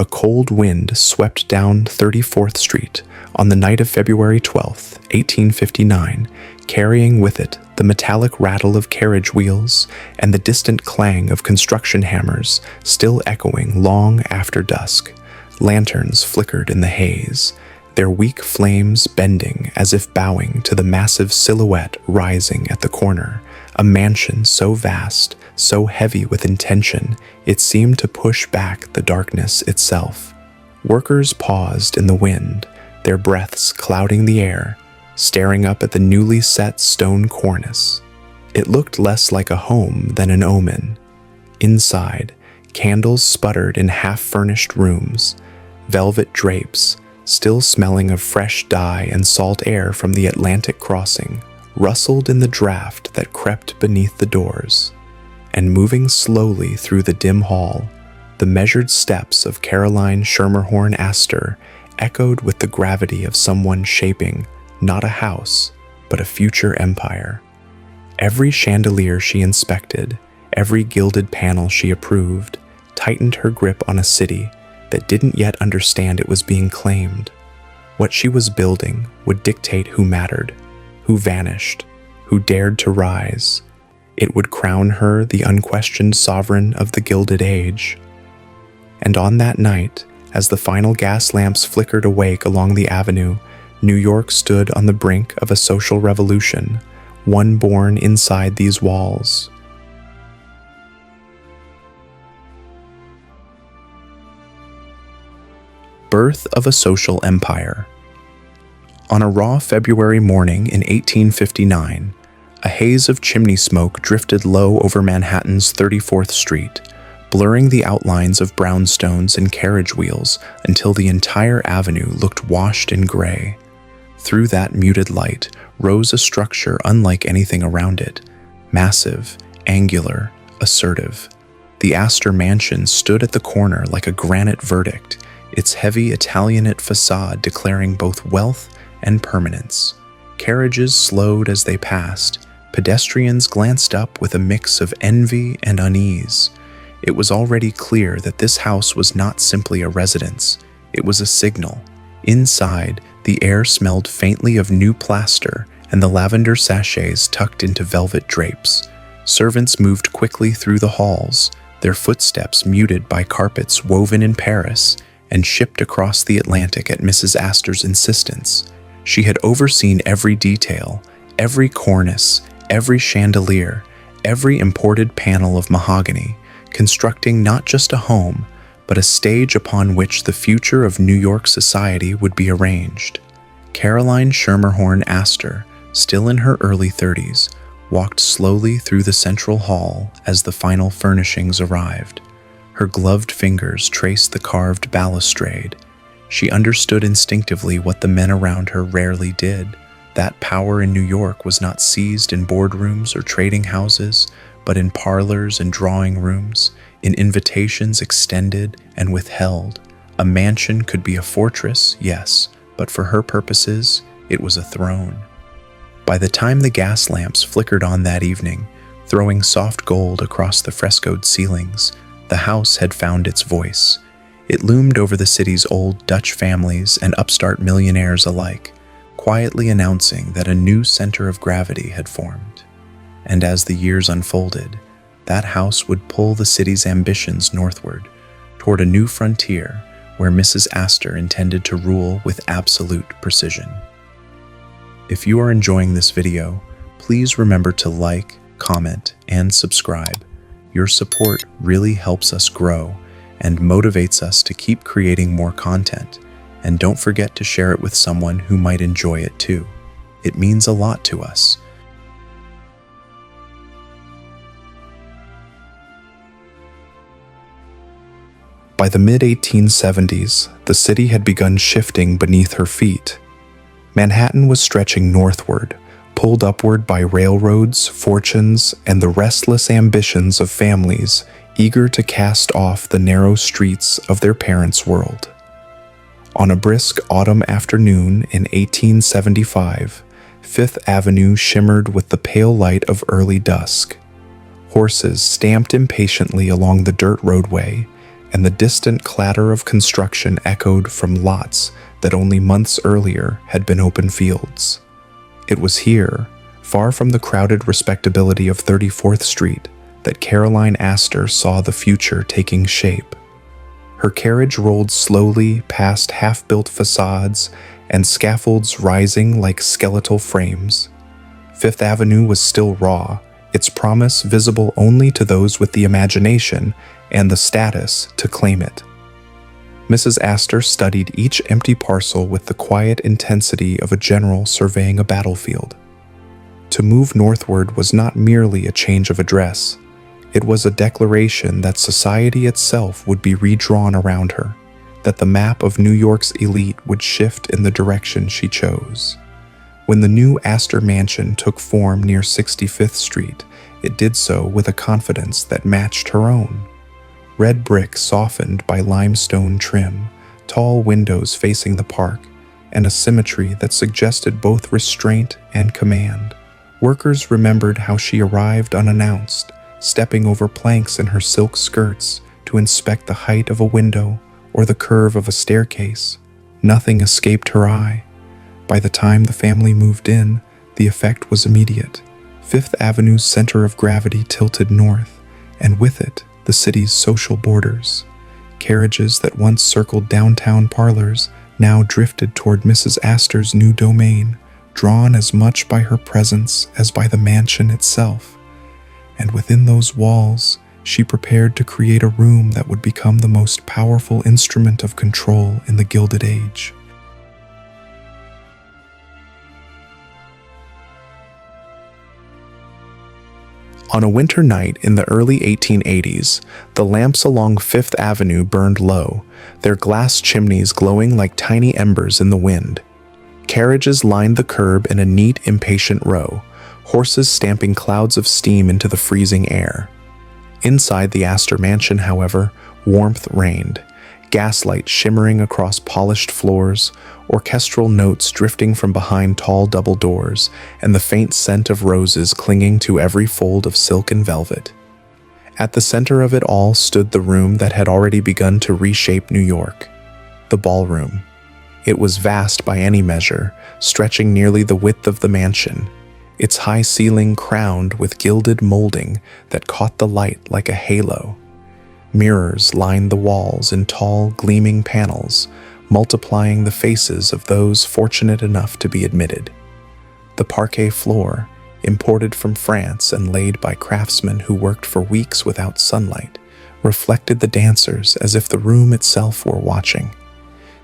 a cold wind swept down 34th Street on the night of February 12, 1859, carrying with it the metallic rattle of carriage wheels and the distant clang of construction hammers still echoing long after dusk. Lanterns flickered in the haze, their weak flames bending as if bowing to the massive silhouette rising at the corner, a mansion so vast, so heavy with intention, it seemed to push back the darkness itself. Workers paused in the wind, their breaths clouding the air, staring up at the newly set stone cornice. It looked less like a home than an omen. Inside, candles sputtered in half-furnished rooms, velvet drapes, still smelling of fresh dye and salt air from the Atlantic crossing, rustled in the draft that crept beneath the doors. And moving slowly through the dim hall, the measured steps of Caroline Schermerhorn Astor echoed with the gravity of someone shaping not a house, but a future empire. Every chandelier she inspected, every gilded panel she approved, tightened her grip on a city that didn't yet understand it was being claimed. What she was building would dictate who mattered, who vanished, who dared to rise. It would crown her the unquestioned sovereign of the Gilded Age. And on that night, as the final gas lamps flickered awake along the avenue, New York stood on the brink of a social revolution, one born inside these walls. Birth of a social empire. On a raw February morning in 1859, a haze of chimney smoke drifted low over Manhattan's 34th Street, blurring the outlines of brownstones and carriage wheels until the entire avenue looked washed in gray. Through that muted light rose a structure unlike anything around it, massive, angular, assertive. The Astor Mansion stood at the corner like a granite verdict, its heavy Italianate facade declaring both wealth and permanence. Carriages slowed as they passed. Pedestrians glanced up with a mix of envy and unease. It was already clear that this house was not simply a residence. It was a signal. Inside, the air smelled faintly of new plaster and the lavender sachets tucked into velvet drapes. Servants moved quickly through the halls, their footsteps muted by carpets woven in Paris and shipped across the Atlantic at Mrs. Astor's insistence. She had overseen every detail, every cornice, every chandelier, every imported panel of mahogany, constructing not just a home, but a stage upon which the future of New York society would be arranged. Caroline Schermerhorn Astor, still in her early 30s, walked slowly through the central hall as the final furnishings arrived. Her gloved fingers traced the carved balustrade. She understood instinctively what the men around her rarely did. That power in New York was not seized in boardrooms or trading houses, but in parlors and drawing rooms, in invitations extended and withheld. A mansion could be a fortress, yes, but for her purposes, it was a throne. By the time the gas lamps flickered on that evening, throwing soft gold across the frescoed ceilings, the house had found its voice. It loomed over the city's old Dutch families and upstart millionaires alike, quietly announcing that a new center of gravity had formed. And as the years unfolded, that house would pull the city's ambitions northward, toward a new frontier where Mrs. Astor intended to rule with absolute precision. If you are enjoying this video, please remember to like, comment, and subscribe. Your support really helps us grow and motivates us to keep creating more content. And don't forget to share it with someone who might enjoy it too. It means a lot to us. By the mid-1870s, the city had begun shifting beneath her feet. Manhattan was stretching northward, pulled upward by railroads, fortunes, and the restless ambitions of families eager to cast off the narrow streets of their parents' world. On a brisk autumn afternoon in 1875, Fifth Avenue shimmered with the pale light of early dusk. Horses stamped impatiently along the dirt roadway, and the distant clatter of construction echoed from lots that only months earlier had been open fields. It was here, far from the crowded respectability of 34th Street, that Caroline Astor saw the future taking shape. Her carriage rolled slowly past half-built facades and scaffolds rising like skeletal frames. Fifth Avenue was still raw, its promise visible only to those with the imagination and the status to claim it. Mrs. Astor studied each empty parcel with the quiet intensity of a general surveying a battlefield. To move northward was not merely a change of address. It was a declaration that society itself would be redrawn around her, that the map of New York's elite would shift in the direction she chose. When the new Astor mansion took form near 65th Street, it did so with a confidence that matched her own. Red brick softened by limestone trim, tall windows facing the park, and a symmetry that suggested both restraint and command. Workers remembered how she arrived unannounced, stepping over planks in her silk skirts to inspect the height of a window or the curve of a staircase. Nothing escaped her eye. By the time the family moved in, the effect was immediate. Fifth Avenue's center of gravity tilted north, and with it, the city's social borders. Carriages that once circled downtown parlors now drifted toward Mrs. Astor's new domain, drawn as much by her presence as by the mansion itself. And within those walls, she prepared to create a room that would become the most powerful instrument of control in the Gilded Age. On a winter night in the early 1880s, the lamps along Fifth Avenue burned low, their glass chimneys glowing like tiny embers in the wind. Carriages lined the curb in a neat, impatient row, horses stamping clouds of steam into the freezing air. Inside the Astor mansion, however, warmth reigned, gaslight shimmering across polished floors, orchestral notes drifting from behind tall double doors, and the faint scent of roses clinging to every fold of silk and velvet. At the center of it all stood the room that had already begun to reshape New York, the ballroom. It was vast by any measure, stretching nearly the width of the mansion, its high ceiling crowned with gilded molding that caught the light like a halo. Mirrors lined the walls in tall, gleaming panels, multiplying the faces of those fortunate enough to be admitted. The parquet floor, imported from France and laid by craftsmen who worked for weeks without sunlight, reflected the dancers as if the room itself were watching.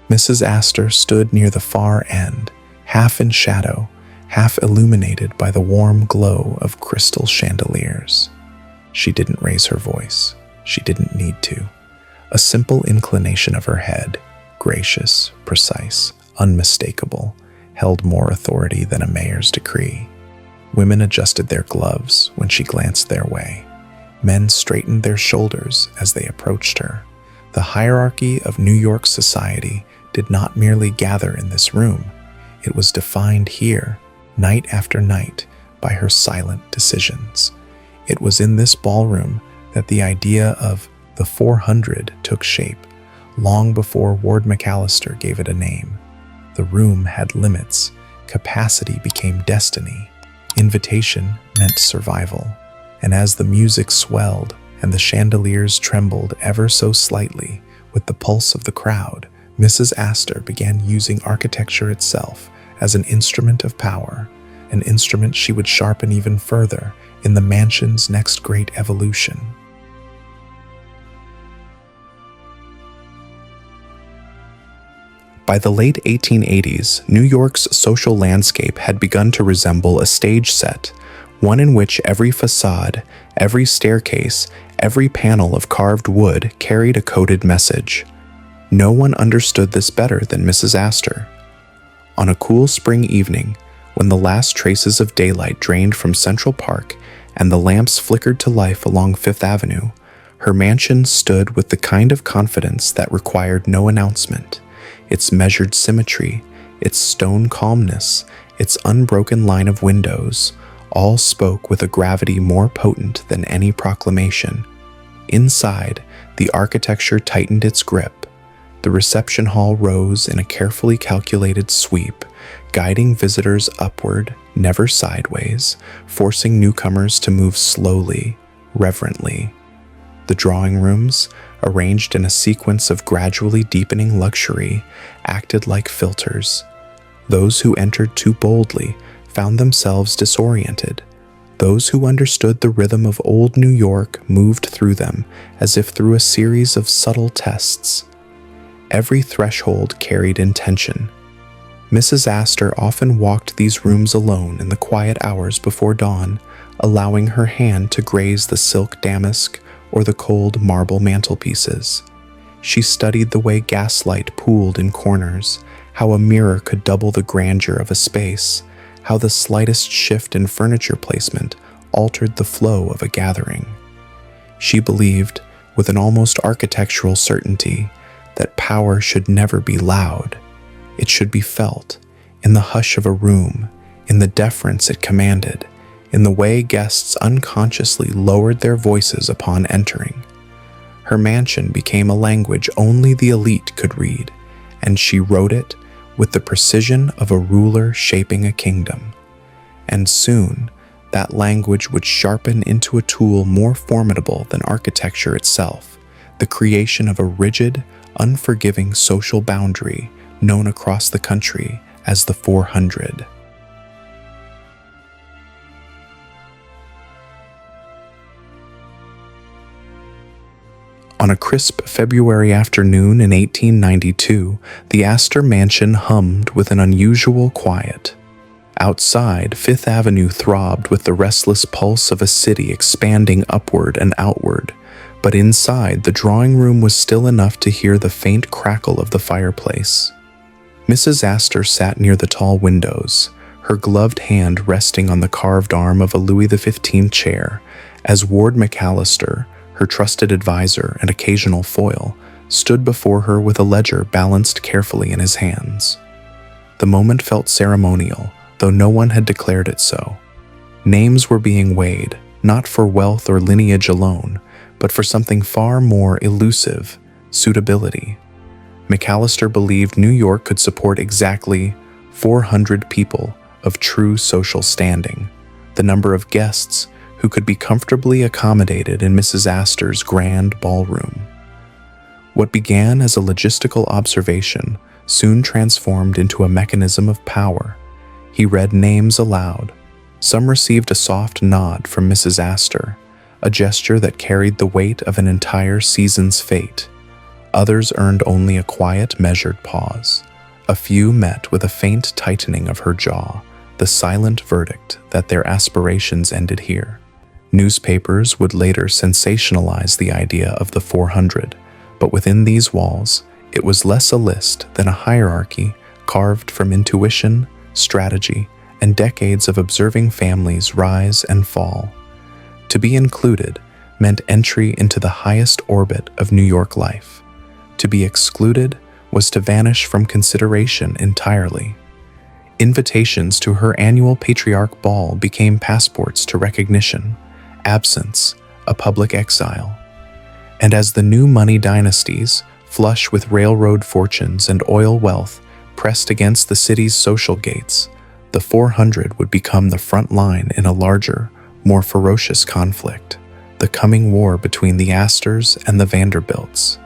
Mrs. Astor stood near the far end, half in shadow, half illuminated by the warm glow of crystal chandeliers. She didn't raise her voice. She didn't need to. A simple inclination of her head, gracious, precise, unmistakable, held more authority than a mayor's decree. Women adjusted their gloves when she glanced their way. Men straightened their shoulders as they approached her. The hierarchy of New York society did not merely gather in this room. It was defined here, night after night, by her silent decisions. It was in this ballroom that the idea of the 400 took shape, long before Ward McAllister gave it a name. The room had limits. Capacity became destiny. Invitation meant survival. And as the music swelled and the chandeliers trembled ever so slightly with the pulse of the crowd, Mrs. Astor began using architecture itself as an instrument of power, an instrument she would sharpen even further in the mansion's next great evolution. By the late 1880s, New York's social landscape had begun to resemble a stage set, one in which every facade, every staircase, every panel of carved wood carried a coded message. No one understood this better than Mrs. Astor. On a cool spring evening, when the last traces of daylight drained from Central Park and the lamps flickered to life along Fifth Avenue, her mansion stood with the kind of confidence that required no announcement. Its measured symmetry, its stone calmness, its unbroken line of windows, all spoke with a gravity more potent than any proclamation. Inside, The architecture tightened its grip. The reception hall rose in a carefully calculated sweep, guiding visitors upward, never sideways, forcing newcomers to move slowly, reverently. The drawing rooms, arranged in a sequence of gradually deepening luxury, acted like filters. Those who entered too boldly found themselves disoriented. Those who understood the rhythm of old New York moved through them as if through a series of subtle tests. Every threshold carried intention. Mrs. Astor often walked these rooms alone in the quiet hours before dawn, allowing her hand to graze the silk damask or the cold marble mantelpieces. She studied the way gaslight pooled in corners, how a mirror could double the grandeur of a space, how the slightest shift in furniture placement altered the flow of a gathering. She believed, with an almost architectural certainty, that power should never be loud. It should be felt, in the hush of a room, in the deference it commanded, in the way guests unconsciously lowered their voices upon entering. Her mansion became a language only the elite could read, and she wrote it with the precision of a ruler shaping a kingdom. And soon, that language would sharpen into a tool more formidable than architecture itself, the creation of a rigid, unforgiving social boundary known across the country as the 400. On a crisp February afternoon in 1892, the Astor mansion hummed with an unusual quiet. Outside, Fifth Avenue throbbed with the restless pulse of a city expanding upward and outward, but inside, the drawing room was still enough to hear the faint crackle of the fireplace. Mrs. Astor sat near the tall windows, her gloved hand resting on the carved arm of a Louis XV chair, as Ward McAllister, her trusted advisor and occasional foil, stood before her with a ledger balanced carefully in his hands. The moment felt ceremonial, though no one had declared it so. Names were being weighed, not for wealth or lineage alone, but for something far more elusive: suitability. McAllister believed New York could support exactly 400 people of true social standing, the number of guests who could be comfortably accommodated in Mrs. Astor's grand ballroom. What began as a logistical observation soon transformed into a mechanism of power. He read names aloud. Some received a soft nod from Mrs. Astor, a gesture that carried the weight of an entire season's fate. Others earned only a quiet, measured pause. A few met with a faint tightening of her jaw, the silent verdict that their aspirations ended here. Newspapers would later sensationalize the idea of the 400, but within these walls, it was less a list than a hierarchy carved from intuition, strategy, and decades of observing families rise and fall. To be included meant entry into the highest orbit of New York life. To be excluded was to vanish from consideration entirely. Invitations to her annual patriarch ball became passports to recognition, absence, a public exile. And as the new money dynasties, flush with railroad fortunes and oil wealth, pressed against the city's social gates, the 400 would become the front line in a larger, more ferocious conflict, the coming war between the Astors and the Vanderbilts.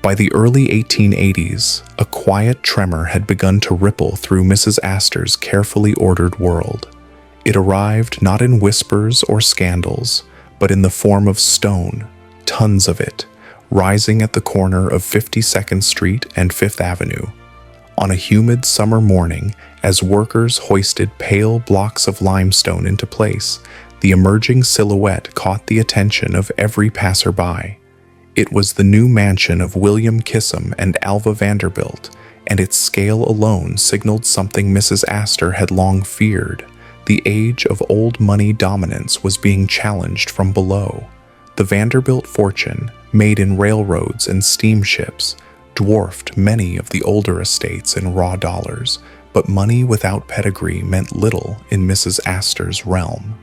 By the early 1880s, a quiet tremor had begun to ripple through Mrs. Astor's carefully ordered world. It arrived not in whispers or scandals, but in the form of stone, tons of it, rising at the corner of 52nd Street and Fifth Avenue. On a humid summer morning, as workers hoisted pale blocks of limestone into place, the emerging silhouette caught the attention of every passerby. It was the new mansion of William Kissam and Alva Vanderbilt, and its scale alone signaled something Mrs. Astor had long feared. The age of old money dominance was being challenged from below. The Vanderbilt fortune, made in railroads and steamships, dwarfed many of the older estates in raw dollars, But money without pedigree meant little in Mrs. Astor's realm.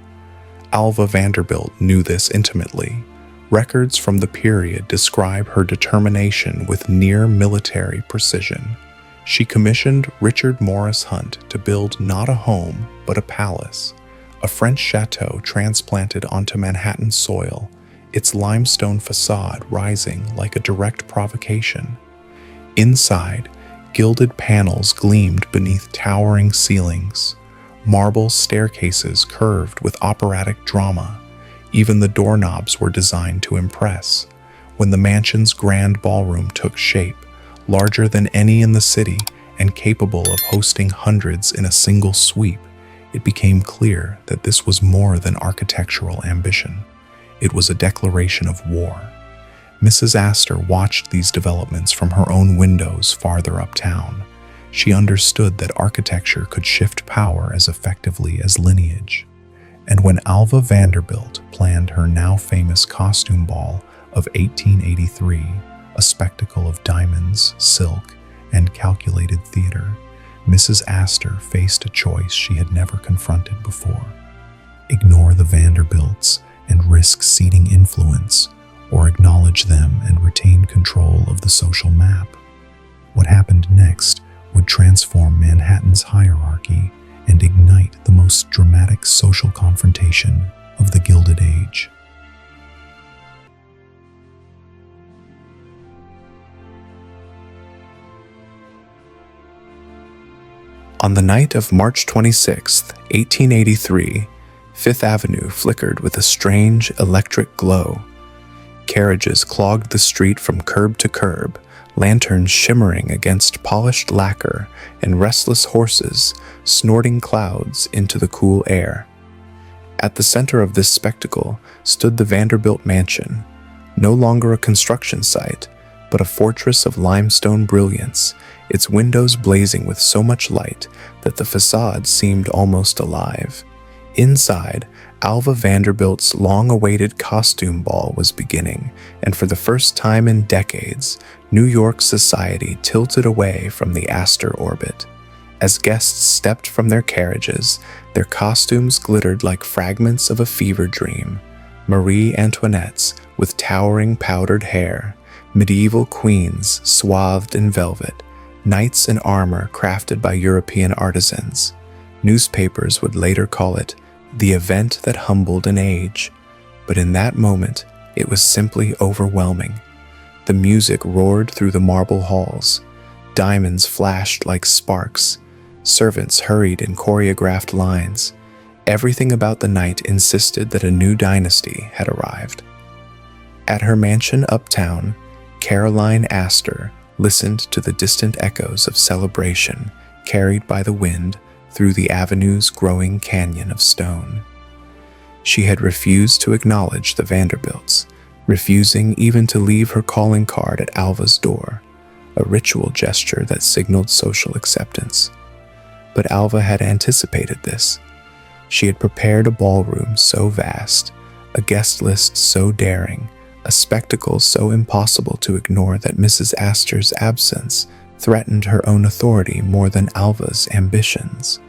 Alva Vanderbilt knew this intimately. Records from the period describe her determination with near military precision. She commissioned Richard Morris Hunt to build not a home, but a palace, a French chateau transplanted onto Manhattan soil, its limestone facade rising like a direct provocation. Inside, gilded panels gleamed beneath towering ceilings. Marble staircases curved with operatic drama. Even the doorknobs were designed to impress. When the mansion's grand ballroom took shape, larger than any in the city and capable of hosting hundreds in a single sweep, it became clear that this was more than architectural ambition. It was a declaration of war. Mrs. Astor watched these developments from her own windows farther uptown. She understood that architecture could shift power as effectively as lineage. And when Alva Vanderbilt planned her now famous costume ball of 1883, a spectacle of diamonds, silk, and calculated theater, Mrs. Astor faced a choice she had never confronted before. Ignore the Vanderbilts and risk ceding influence, or acknowledge them and retain control of the social map. What happened next would transform Manhattan's hierarchy and ignite the most dramatic social confrontation of the Gilded Age. On the night of March 26, 1883, Fifth Avenue flickered with a strange electric glow. Carriages clogged the street from curb to curb, lanterns shimmering against polished lacquer, and restless horses snorting clouds into the cool air. At the center of this spectacle stood the Vanderbilt Mansion, no longer a construction site, but a fortress of limestone brilliance, its windows blazing with so much light that the facade seemed almost alive. Inside, Alva Vanderbilt's long-awaited costume ball was beginning, and for the first time in decades, New York society tilted away from the Astor orbit. As guests stepped from their carriages, their costumes glittered like fragments of a fever dream. Marie Antoinettes with towering powdered hair, medieval queens swathed in velvet, knights in armor crafted by European artisans. Newspapers would later call it the event that humbled an age, but in that moment, it was simply overwhelming. The music roared through the marble halls. Diamonds flashed like sparks. Servants hurried in choreographed lines. Everything about the night insisted that a new dynasty had arrived. At her mansion uptown, Caroline Astor listened to the distant echoes of celebration carried by the wind through the avenue's growing canyon of stone. She had refused to acknowledge the Vanderbilts, refusing even to leave her calling card at Alva's door, a ritual gesture that signaled social acceptance. But Alva had anticipated this. She had prepared a ballroom so vast, a guest list so daring, a spectacle so impossible to ignore that Mrs. Astor's absence threatened her own authority more than Alva's ambitions.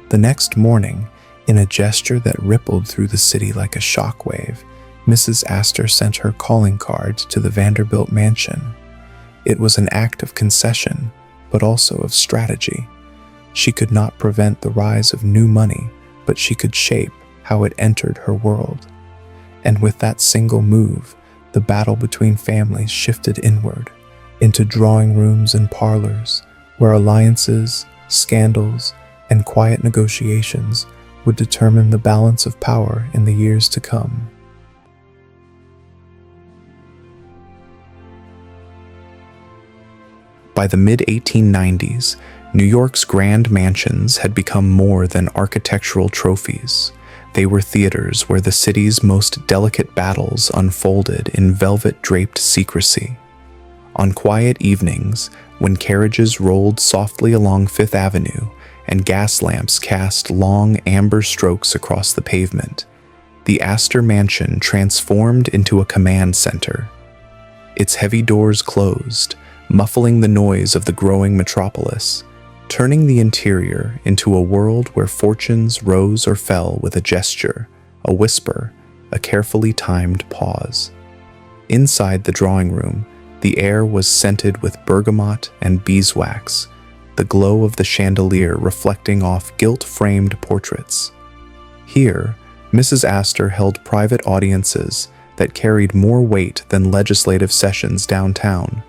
The next morning, in a gesture that rippled through the city like a shockwave, Mrs. Astor sent her calling card to the Vanderbilt mansion. It was an act of concession, but also of strategy. She could not prevent the rise of new money, but she could shape how it entered her world. And with that single move, the battle between families shifted inward, into drawing rooms and parlors, where alliances, scandals, and quiet negotiations would determine the balance of power in the years to come. By the mid-1890s, New York's grand mansions had become more than architectural trophies. They were theaters where the city's most delicate battles unfolded in velvet-draped secrecy. On quiet evenings, when carriages rolled softly along Fifth Avenue and gas lamps cast long amber strokes across the pavement, the Astor Mansion transformed into a command center. Its heavy doors closed, muffling the noise of the growing metropolis. turning the interior into a world where fortunes rose or fell with a gesture, a whisper, a carefully timed pause. Inside the drawing room, the air was scented with bergamot and beeswax, the glow of the chandelier reflecting off gilt-framed portraits. Here, Mrs. Astor held private audiences that carried more weight than legislative sessions downtown.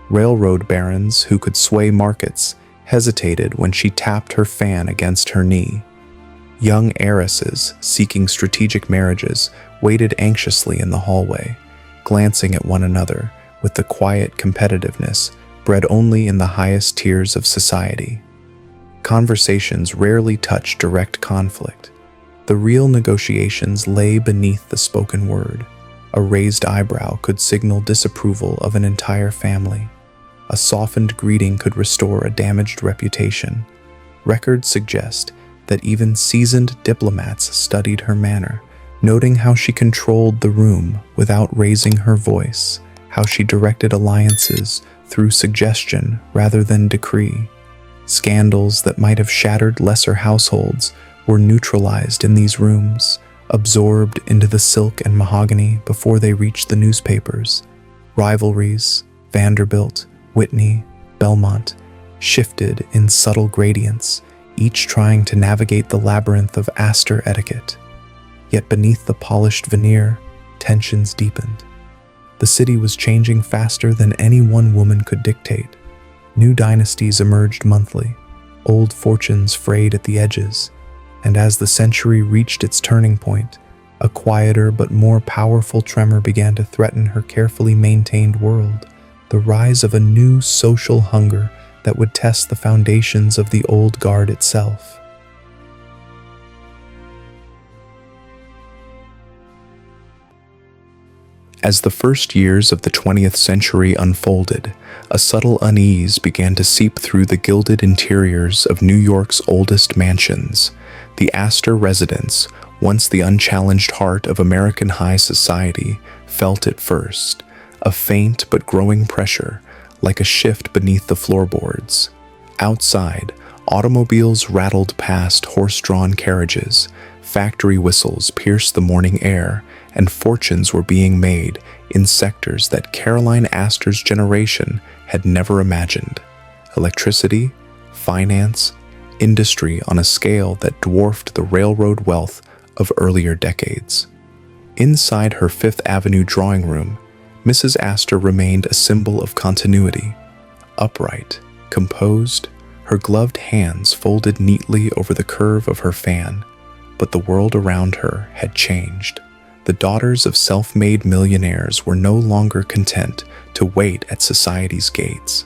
Railroad barons who could sway markets hesitated when she tapped her fan against her knee. Young heiresses seeking strategic marriages waited anxiously in the hallway, glancing at one another with the quiet competitiveness bred only in the highest tiers of society. Conversations rarely touched direct conflict. The real negotiations lay beneath the spoken word. A raised eyebrow could signal disapproval of an entire family. A softened greeting could restore a damaged reputation. Records suggest that even seasoned diplomats studied her manner, noting how she controlled the room without raising her voice, how she directed alliances through suggestion rather than decree. Scandals that might have shattered lesser households were neutralized in these rooms, absorbed into the silk and mahogany before they reached the newspapers. Rivalries, Vanderbilt, Whitney, Belmont, shifted in subtle gradients, each trying to navigate the labyrinth of Astor etiquette. Yet beneath the polished veneer, tensions deepened. The city was changing faster than any one woman could dictate. New dynasties emerged monthly, old fortunes frayed at the edges, and as the century reached its turning point, a quieter but more powerful tremor began to threaten her carefully maintained world, the rise of a new social hunger that would test the foundations of the old guard itself. As the first years of the 20th century unfolded, a subtle unease began to seep through the gilded interiors of New York's oldest mansions. The Astor residence, once the unchallenged heart of American high society, felt it first, a faint but growing pressure, like a shift beneath the floorboards. Outside, automobiles rattled past horse-drawn carriages, factory whistles pierced the morning air, and fortunes were being made in sectors that Caroline Astor's generation had never imagined. Electricity, finance, industry on a scale that dwarfed the railroad wealth of earlier decades. Inside her Fifth Avenue drawing room, Mrs. Astor remained a symbol of continuity. Upright, composed, her gloved hands folded neatly over the curve of her fan. But the world around her had changed. The daughters of self-made millionaires were no longer content to wait at society's gates.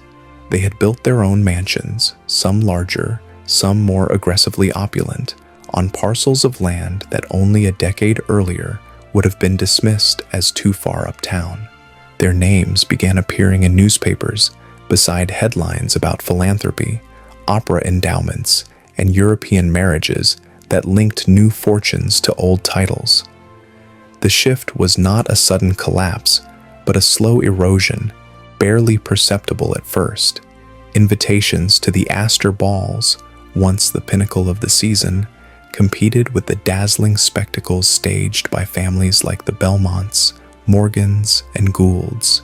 They had built their own mansions, some larger, some more aggressively opulent, on parcels of land that only a decade earlier would have been dismissed as too far uptown. Their names began appearing in newspapers beside headlines about philanthropy, opera endowments, and European marriages that linked new fortunes to old titles. The shift was not a sudden collapse, but a slow erosion, barely perceptible at first. Invitations to the Astor balls, once the pinnacle of the season, competed with the dazzling spectacles staged by families like the Belmonts, Morgans, and Goulds.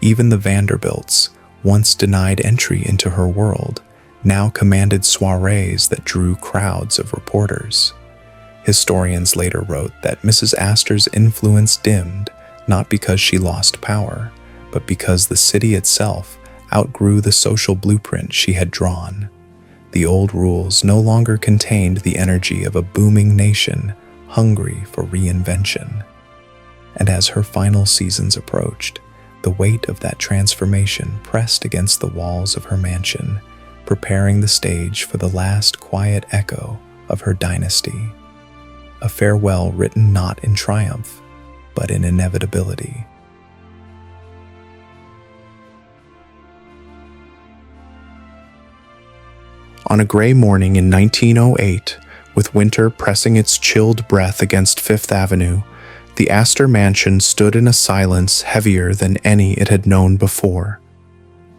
Even the Vanderbilts, once denied entry into her world, now commanded soirees that drew crowds of reporters. Historians later wrote that Mrs. Astor's influence dimmed not because she lost power, but because the city itself outgrew the social blueprint she had drawn. The old rules no longer contained the energy of a booming nation hungry for reinvention. And as her final seasons approached, the weight of that transformation pressed against the walls of her mansion, preparing the stage for the last quiet echo of her dynasty. A farewell written not in triumph, but in inevitability. On a gray morning in 1908, with winter pressing its chilled breath against Fifth Avenue, the Astor mansion stood in a silence heavier than any it had known before.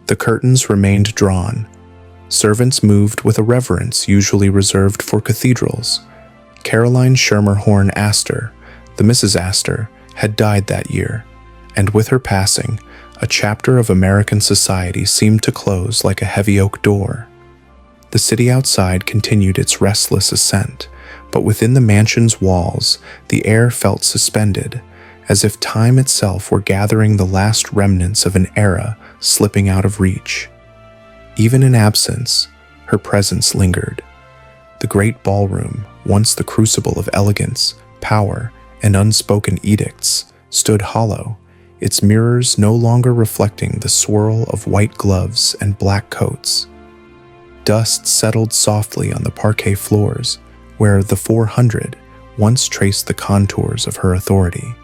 The curtains remained drawn, Servants moved with a reverence usually reserved for cathedrals. Caroline Schermerhorn Astor, the Mrs. Astor, had died that year, and with her passing, a chapter of American society seemed to close like a heavy oak door. The city outside continued its restless ascent, but within the mansion's walls, the air felt suspended, as if time itself were gathering the last remnants of an era slipping out of reach. Even in absence, her presence lingered. The great ballroom, once the crucible of elegance, power, and unspoken edicts, stood hollow, its mirrors no longer reflecting the swirl of white gloves and black coats. Dust settled softly on the parquet floors, where the 400 once traced the contours of her authority.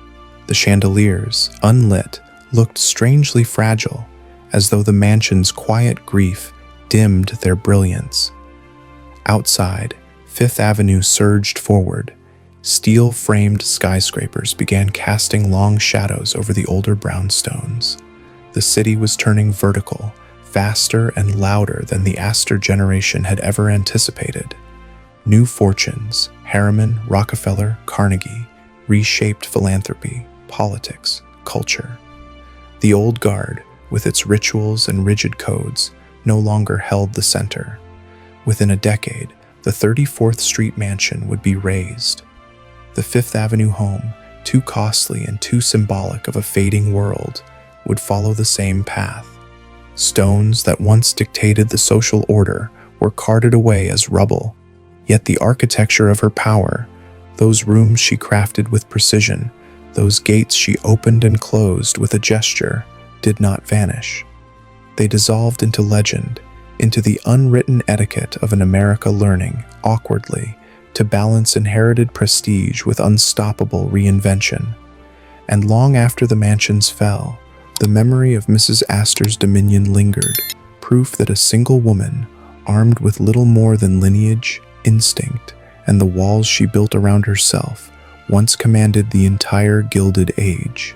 The chandeliers, unlit, looked strangely fragile, as though the mansion's quiet grief dimmed their brilliance. Outside, Fifth Avenue surged forward. Steel-framed skyscrapers began casting long shadows over the older brownstones. The city was turning vertical, faster and louder than the Astor generation had ever anticipated. New fortunes, Harriman, Rockefeller, Carnegie, reshaped philanthropy, politics, culture. The old guard, with its rituals and rigid codes, no longer held the center. Within a decade, the 34th Street mansion would be razed. The Fifth Avenue home, too costly and too symbolic of a fading world, would follow the same path. Stones that once dictated the social order were carted away as rubble, yet the architecture of her power, those rooms she crafted with precision, those gates she opened and closed with a gesture, did not vanish. They dissolved into legend, into the unwritten etiquette of an America learning, awkwardly, to balance inherited prestige with unstoppable reinvention. And long after the mansions fell, the memory of Mrs. Astor's dominion lingered, proof that a single woman, armed with little more than lineage, instinct, and the walls she built around herself, once commanded the entire Gilded Age.